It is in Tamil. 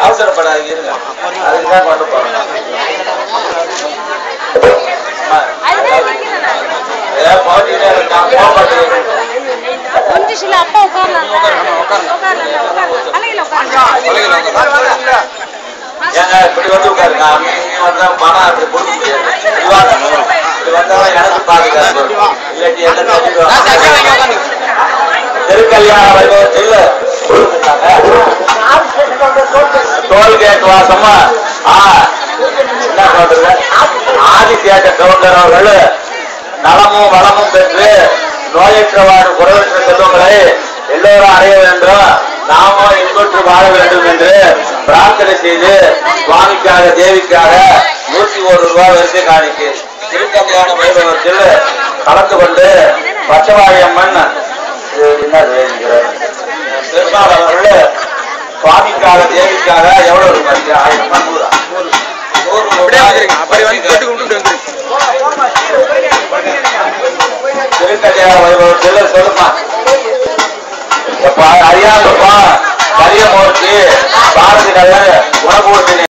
அவசரப்படாது இருங்க அதுக்குதான் கொண்டு போறோம் ஏங்க இப்படி வந்து உட்காருங்க வந்தா பணம் அப்படி கொடுக்க முடியாது இப்படி வந்தாலும் எனக்கு பாதுகாப்பு இல்லாட்டி என்ன திருக்கல்யாண வைபவத்தில் டோல்கேட் வாசமா என்ன சொல்றது ஆதித்யாட்ட கவுண்டர் அவர்கள் நலமும் வளமும் பெற்று நோயற்றவாறு குறைவற்ற செல்வங்களை எல்லோரும் அடைய வேண்டும் நாமும் இன்பற்று வாழ வேண்டும் என்று பிரார்த்தனை செய்து சுவாமிக்காக தேவிக்காக 101 ரூபாய் வரிசை காணிக்கு திருக்கல்யாண வைபவத்தில் கலந்து கொண்டு பச்சவாயம்மன் பெருமாள் அவர்கள் சுவாமிக்காக தேவிக்காக எவ்வளவு ரூபாய் 1000 திருக்கல்யாண வைபவத்தில் சொல்லுமா அறியாதப்பா கரியமூர்த்தி பாரதி நகர் உணவு